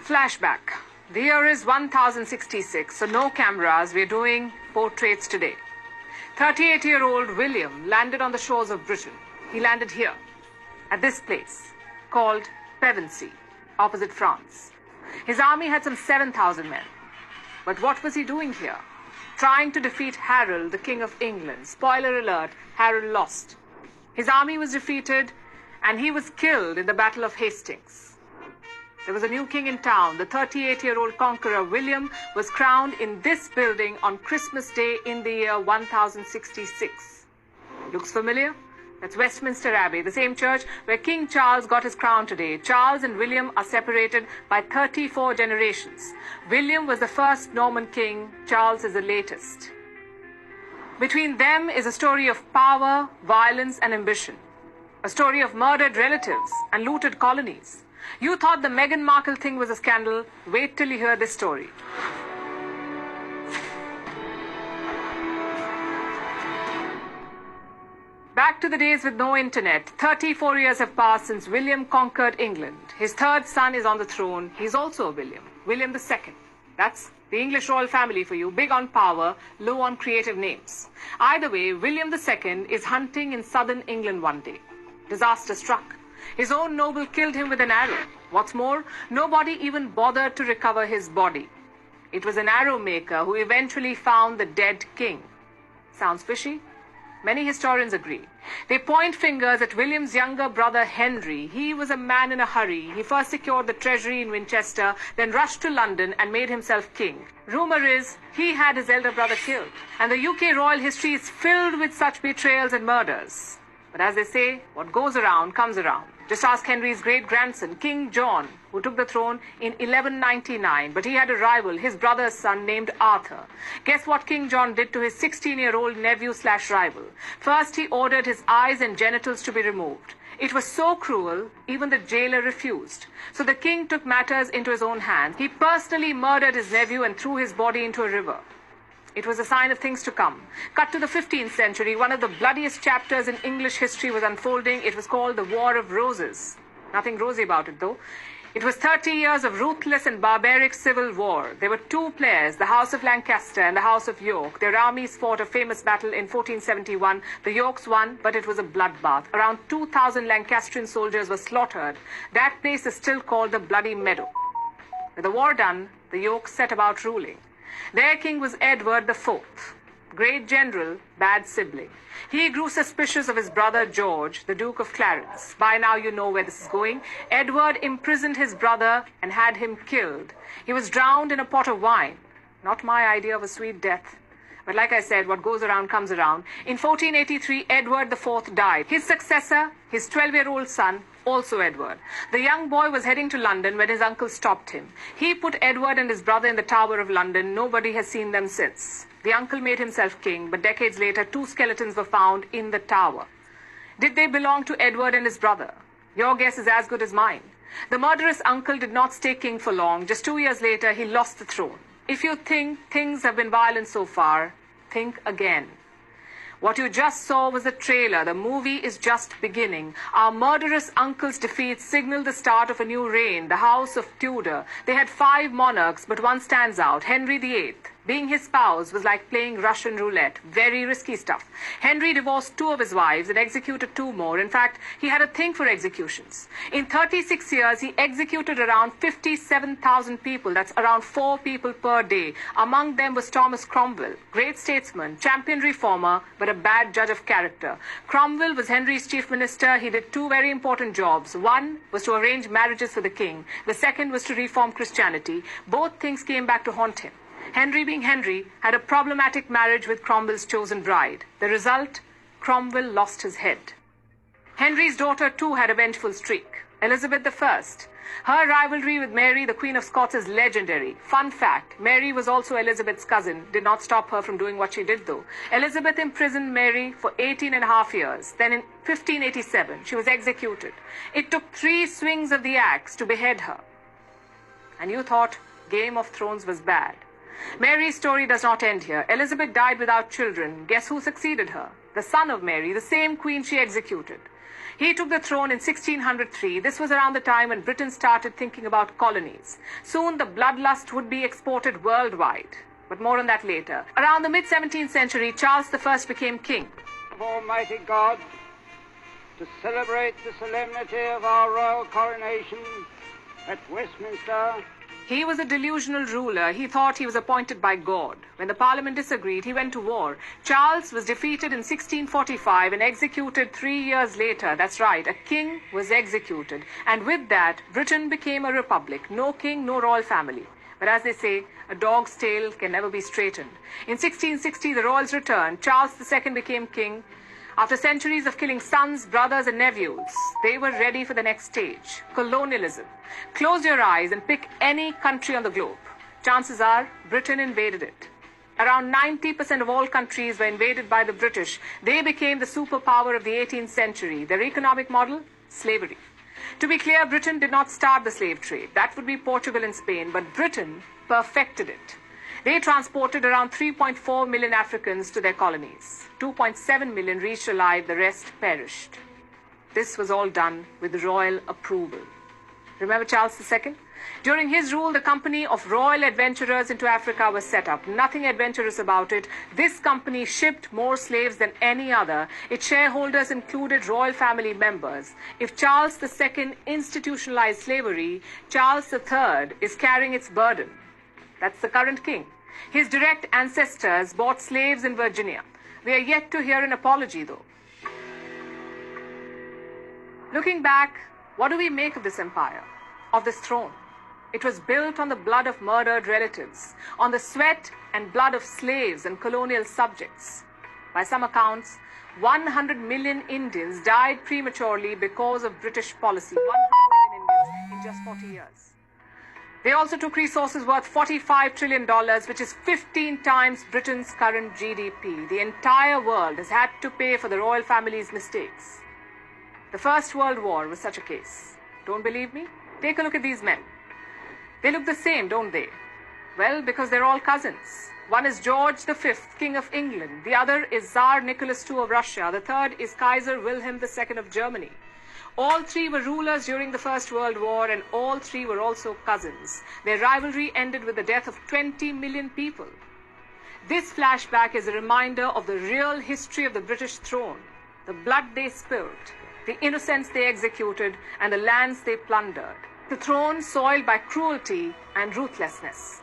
Flashback. The year is 1066, so no cameras. We're doing portraits today. 38-year-old William landed on the shores of Britain. He landed here, at this place, called Pevensey, opposite France. His army had some 7,000 men. But what was he doing here? Trying to defeat Harold, the King of England. Spoiler alert, Harold lost. His army was defeated, and he was killed in the Battle of Hastings. There was a new king in town. The 38-year-old conqueror William was crowned in this building on Christmas Day in the year 1066. Looks familiar? That's Westminster Abbey, the same church where King Charles got his crown today. Charles and William are separated by 34 generations. William was the first Norman king. Charles is the latest. Between them is a story of power, violence, and ambition. A story of murdered relatives and looted colonies. You thought the Meghan Markle thing was a scandal. Wait till you hear this story. Back to the days with no internet. 34 years have passed since William conquered England. His third son is on the throne. He's also a William. William II. That's the English royal family for you. Big on power, low on creative names. Either way, William II is hunting in southern England one day. Disaster struck. His own noble killed him with an arrow. What's more, nobody even bothered to recover his body. It was an arrow maker who eventually found the dead king. Sounds fishy? Many historians agree. They point fingers at William's younger brother Henry. He was a man in a hurry. He first secured the treasury in Winchester, then rushed to London and made himself king. Rumor is he had his elder brother killed. And the UK royal history is filled with such betrayals and murders. But as they say, what goes around comes around. Just ask Henry's great-grandson, King John, who took the throne in 1199. But he had a rival, his brother's son, named Arthur. Guess what King John did to his 16-year-old nephew/rival? First, he ordered his eyes and genitals to be removed. It was so cruel, even the jailer refused. So the king took matters into his own hands. He personally murdered his nephew and threw his body into a river. It was a sign of things to come. Cut to the 15th century, one of the bloodiest chapters in English history was unfolding. It was called the War of Roses. Nothing rosy about it, though. It was 30 years of ruthless and barbaric civil war. There were two players, the House of Lancaster and the House of York. Their armies fought a famous battle in 1471. The Yorks won, but it was a bloodbath. Around 2,000 Lancastrian soldiers were slaughtered. That place is still called the Bloody Meadow. With the war done, the Yorks set about ruling. Their king was Edward IV, great general, bad sibling. He grew suspicious of his brother George, the Duke of Clarence. By now you know where this is going. Edward imprisoned his brother and had him killed. He was drowned in a pot of wine. Not my idea of a sweet death. But like I said, what goes around comes around. In 1483, Edward IV died. His successor, his 12-year-old son, also Edward. The young boy was heading to London when his uncle stopped him. He put Edward and his brother in the Tower of London. Nobody has seen them since. The uncle made himself king, but decades later, two skeletons were found in the tower. Did they belong to Edward and his brother? Your guess is as good as mine. The murderous uncle did not stay king for long. Just 2 years later, he lost the throne. If you think things have been violent so far, think again. What you just saw was the trailer. The movie is just beginning. Our murderous uncle's defeat signaled the start of a new reign, the House of Tudor. They had 5 monarchs, but one stands out, Henry VIII. Being his spouse was like playing Russian roulette. Very risky stuff. Henry divorced 2 of his wives and executed 2 more. In fact, he had a thing for executions. In 36 years, he executed around 57,000 people. That's around 4 people per day. Among them was Thomas Cromwell, great statesman, champion reformer, but a bad judge of character. Cromwell was Henry's chief minister. He did 2 very important jobs. One was to arrange marriages for the king. The second was to reform Christianity. Both things came back to haunt him. Henry, being Henry, had a problematic marriage with Cromwell's chosen bride. The result? Cromwell lost his head. Henry's daughter, too, had a vengeful streak. Elizabeth I. Her rivalry with Mary, the Queen of Scots, is legendary. Fun fact, Mary was also Elizabeth's cousin. Did not stop her from doing what she did, though. Elizabeth imprisoned Mary for 18.5 years. Then in 1587, she was executed. It took 3 swings of the axe to behead her. And you thought Game of Thrones was bad. Mary's story does not end here. Elizabeth died without children. Guess who succeeded her? The son of Mary, the same queen she executed. He took the throne in 1603. This was around the time when Britain started thinking about colonies. Soon the bloodlust would be exported worldwide. But more on that later. Around the mid-17th century, Charles I became king. Of Almighty God, to celebrate the solemnity of our royal coronation at Westminster. He was a delusional ruler. He thought he was appointed by God. When the Parliament disagreed, he went to war. Charles was defeated in 1645 and executed 3 years later. That's right, a king was executed. And with that, Britain became a republic. No king, no royal family. But as they say, a dog's tail can never be straightened. In 1660, the royals returned. Charles II became king. After centuries of killing sons, brothers, and nephews, they were ready for the next stage, colonialism. Close your eyes and pick any country on the globe. Chances are, Britain invaded it. Around 90% of all countries were invaded by the British. They became the superpower of the 18th century. Their economic model? Slavery. To be clear, Britain did not start the slave trade. That would be Portugal and Spain, but Britain perfected it. They transported around 3.4 million Africans to their colonies. 2.7 million reached alive, the rest perished. This was all done with royal approval. Remember Charles II? During his rule, the Company of Royal Adventurers into Africa was set up. Nothing adventurous about it. This company shipped more slaves than any other. Its shareholders included royal family members. If Charles II institutionalized slavery, Charles III is carrying its burden. That's the current king. His direct ancestors bought slaves in Virginia. We are yet to hear an apology, though. Looking back, what do we make of this empire, of this throne? It was built on the blood of murdered relatives, on the sweat and blood of slaves and colonial subjects. By some accounts, 100 million Indians died prematurely because of British policy. 100 million Indians in just 40 years. They also took resources worth $45 trillion, which is 15 times Britain's current GDP. The entire world has had to pay for the royal family's mistakes. The First World War was such a case. Don't believe me? Take a look at these men. They look the same, don't they? Well, because they're all cousins. One is George V, King of England. The other is Tsar Nicholas II of Russia. The third is Kaiser Wilhelm II of Germany. All three were rulers during the First World War, and all three were also cousins. Their rivalry ended with the death of 20 million people. This flashback is a reminder of the real history of the British throne, the blood they spilled, the innocents they executed, and the lands they plundered. The throne soiled by cruelty and ruthlessness.